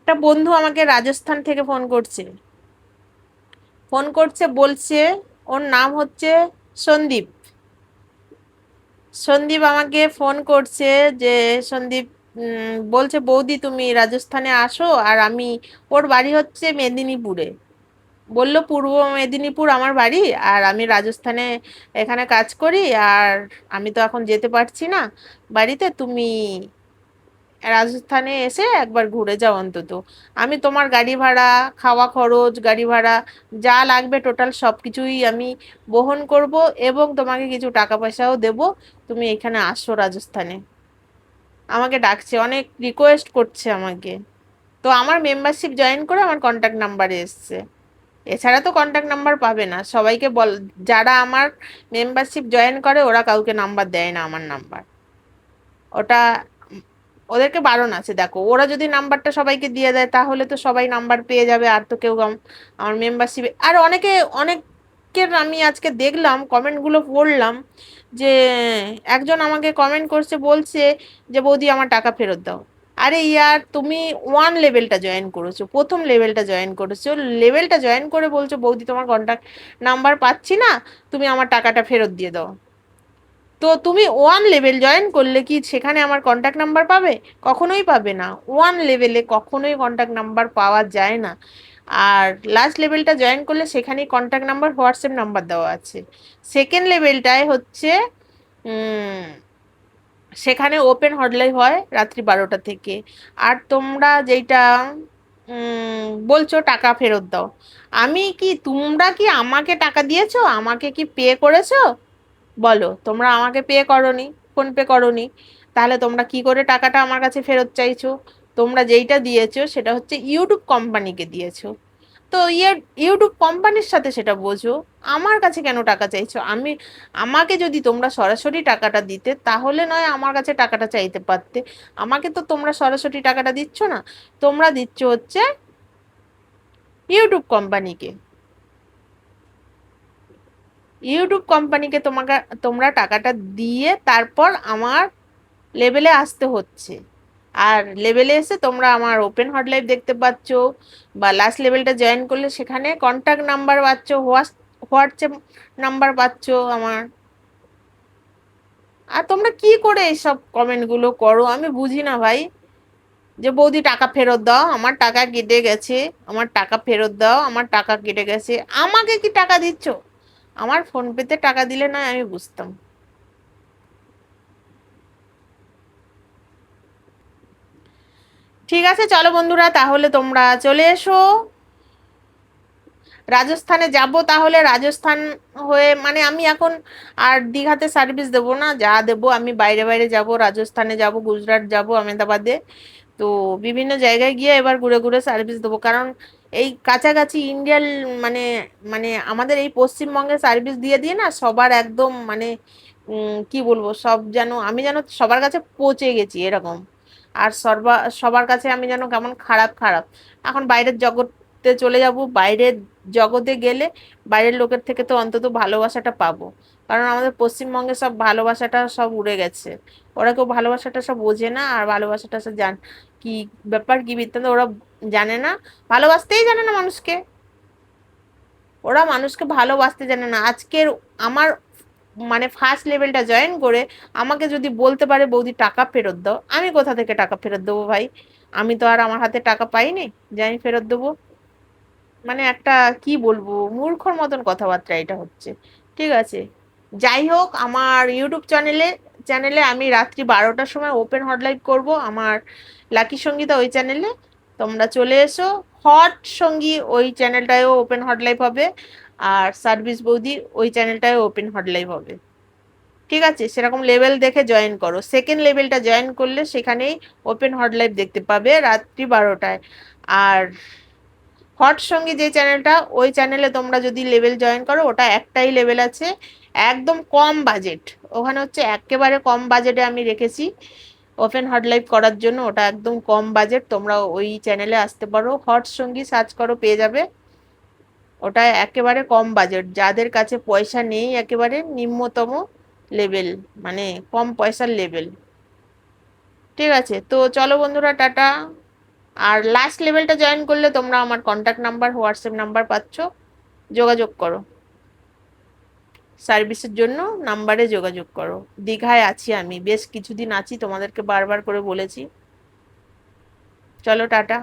একটা বন্ধু আমাকে রাজস্থান থেকে ফোন করছে বলছে, ওর নাম হচ্ছে সন্দীপ। সন্দীপ আমাকে ফোন করছে যে সন্দীপ বলছে, বৌদি তুমি রাজস্থানে আসো। আর ওর বাড়ি হচ্ছে মেদিনীপুরে। বললো পূর্ব মেদিনীপুর আমার বাড়ি, আর আমি রাজস্থানে এখানে কাজ করি। আর আমি তো এখন যেতে পারছি না বাড়িতে, তুমি রাজস্থানে এসে একবার ঘুরে যাও অন্তত। আমি তোমার গাড়ি ভাড়া, খাওয়া খরচ, গাড়ি ভাড়া যা লাগবে টোটাল সব কিছুই আমি বহন করব, এবং তোমাকে কিছু টাকা পয়সাও দেব। তুমি এখানে আসো রাজস্থানে। আমাকে ডাকছে, অনেক রিকোয়েস্ট করছে আমাকে। তো আমার মেম্বারশিপ জয়েন করে আমার কন্ট্যাক্ট নাম্বারে এসছে। এছাড়া তো কন্ট্যাক্ট নাম্বার পাবে না। সবাইকে বল, যারা আমার মেম্বারশিপ জয়েন করে ওরা কাউকে নাম্বার দেয় না আমার নাম্বার। ওটা উম, ওদেরকে বারণ আছে। দেখো, ওরা যদি নাম্বারটা সবাইকে দিয়ে দেয় তাহলে তো সবাই নাম্বার পেয়ে যাবে, আর তো কেউ আমার মেম্বারশিপে আর অনেকের আমি আজকে দেখলাম কমেন্টগুলো পড়লাম যে একজন আমাকে কমেন্ট করছে, বলছে যে বৌদি আমার টাকা ফেরত দাও। আরে ইয়ার, তুমি ওয়ান লেভেলটা জয়েন করেছো, প্রথম লেভেলটা জয়েন করেছো, লেভেলটা জয়েন করে বলছো বৌদি তোমার কন্ট্যাক্ট নাম্বার পাচ্ছি না, তুমি আমার টাকাটা ফেরত দিয়ে দাও। তো তুমি ওয়ান লেভেল জয়েন করলে কি সেখানে আমার কন্ট্যাক্ট নাম্বার পাবে? কখনোই পাবে না। ওয়ান লেভেলে কখনোই কন্ট্যাক্ট নাম্বার পাওয়া যায় না। আর লাস্ট লেভেলটা জয়েন করলে সেখানেই কন্ট্যাক্ট নাম্বার, হোয়াটসঅ্যাপ নাম্বার দেওয়া আছে। সেকেন্ড লেভেলটায় হচ্ছে উম, সেখানে ওপেন হটলাইন হয় রাত্রি 12টা থেকে। আর তোমরা যেইটা বলছো টাকা ফেরত দাও, তোমরা কি আমাকে টাকা দিয়েছো? আমাকে কি পে করেছো? বলো, তোমরা আমাকে পে করনি, ফোন পে করনি, তাহলে তোমরা কি করে টাকাটা আমার কাছে ফেরত চাইছো? তোমরা যেইটা দিয়েছো সেটা হচ্ছে ইউটিউব কোম্পানিকে দিয়েছো। তো ইউটিউব কোম্পানির সাথে সেটা বোঝো, আমার কাছে কেন টাকা চাইছো? আমাকে যদি তোমরা সরাসরি টাকাটা দিতে তাহলে নয় আমার কাছে টাকাটা চাইতে পারতে। আমাকে তো তোমরা সরাসরি টাকাটা দিচ্ছ না, তোমরা দিচ্ছ হচ্ছে ইউটিউব কোম্পানিকে। ইউটিউব কোম্পানিকে তোমরা টাকাটা দিয়ে তারপর আমার লেভেলে আসতে হচ্ছে। আর লেভেলে এসে তোমরা আমার ওপেন হটলাইভ দেখতে পাচ্ছ, বা লাস্ট লেভেলটা জয়েন করলে সেখানে কন্ট্যাক্ট নাম্বার পাচ্ছ, হোয়াটসঅ্যাপ নাম্বার পাচ্ছ আমার। আর তোমরা কি করে এইসব কমেন্টগুলো করো আমি বুঝি না ভাই। যে বৌদি টাকা ফেরত দাও, আমার টাকা কেটে গেছে, আমার টাকা ফেরত দাও, আমার টাকা কেটে গেছে। আমাকে কি টাকা দিচ্ছ? আমার ফোন পেতে টাকা দিলে না আমি বুঝতাম। ঠিক আছে, চলো বন্ধুরা, তাহলে তোমরা চলে এসো। রাজস্থানে যাব, তাহলে রাজস্থান হয়ে মানে আমি এখন আর দীঘাতে সার্ভিস দেবো না, যা দেবো আমি বাইরে বাইরে যাব, রাজস্থানে যাব, গুজরাট যাব, আহমেদাবাদে। তো বিভিন্ন জায়গায় গিয়ে এবার ঘুরে ঘুরে সার্ভিস দেবো, কারণ এই কাছাকাছি ইন্ডিয়ার মানে মানে আমাদের এই পশ্চিমবঙ্গে সার্ভিস দিয়ে দিয়ে না সবার একদম মানে কি বলবো, সব যেন আমি যেন সবার কাছে পৌঁছে গেছি এরকম। আর সবার কাছে আমি যেন কেমন খারাপ খারাপ। এখন বাইরের জগতে চলে যাব, বাইরের জগতে গেলে বাইরের লোকের থেকে তো অন্তত ভালোবাসাটা পাবো। কারণ আমাদের পশ্চিমবঙ্গে সব ভালোবাসাটা সব উড়ে গেছে। ওরা কেউ ভালোবাসাটা সব বোঝে না, আর ভালোবাসাটা সব কি ব্যাপার কি বৃত্তান্ত ওরা জানে না। ভালোবাসতেই জানে না মানুষকে। ওরা মানুষকে ভালোবাসতে জানে না। আজকের আমার মানে ফার্স্ট লেভেলটা জয়েন করে আমাকে যদি বলতে পারে বৌদি টাকা ফেরত দাও, আমি কোথা থেকে টাকা ফেরত দেবো ভাই? আমি তো আর আমার হাতে টাকা পাইনি যে আমি ফেরত দেবো। মানে একটা কি বলবো, মূর্খর মতন কথাবার্তা এটা হচ্ছে। ঠিক আছে, যাই হোক, আমার ইউটিউব চ্যানেলে আমি রাত্রি 12টার সময় ওপেন হটলাইভ করব, আমার লাকি সঙ্গীতা ওই চ্যানেলে। তোমরা চলে এসো। হট সঙ্গী ওই চ্যানেলটায়ও ওপেন হটলাইভ হবে, আর সার্ভিস বৌদি ওই চ্যানেলটায়ও ওপেন হটলাইভ হবে। ঠিক আছে, সেরকম লেভেল দেখে জয়েন করো। সেকেন্ড লেভেলটা জয়েন করলে সেখানেই ওপেন হটলাইভ দেখতে পাবে রাত্রি 12টায়। আর হট সঙ্গী যে চ্যানেলটা, ওই চ্যানেলে তোমরা যদি লেভেল জয়েন করো, ওটা একটাই লেভেল আছে, একদম কম বাজেট। ওখানে হচ্ছে একেবারে কম বাজেটে আমি রেখেছি ওপেন হট লাইভ করার জন্য। ওটা একদম কম বাজেট, তোমরা ওই চ্যানেলে আসতে পারো, হট সঙ্গী সার্চ করো পেয়ে যাবে। ওটা একেবারে কম বাজেট, যাদের কাছে পয়সা নেই, একেবারে নিম্নতম লেভেল, মানে কম পয়সার লেভেল। ঠিক আছে, তো চলো বন্ধুরা, টাটা। আর লাস্ট লেভেলটা জয়েন করলে তোমরা আমার কন্ট্যাক্ট নাম্বার, হোয়াটসঅ্যাপ নাম্বার পাচ্ছ, যোগাযোগ করো সার্ভিসের জন্য, নাম্বারে যোগাযোগ করো। দীঘায় আছি আমি, বেশ কিছুদিন আছি, তোমাদেরকে বারবার করে বলেছি। চলো টাটা।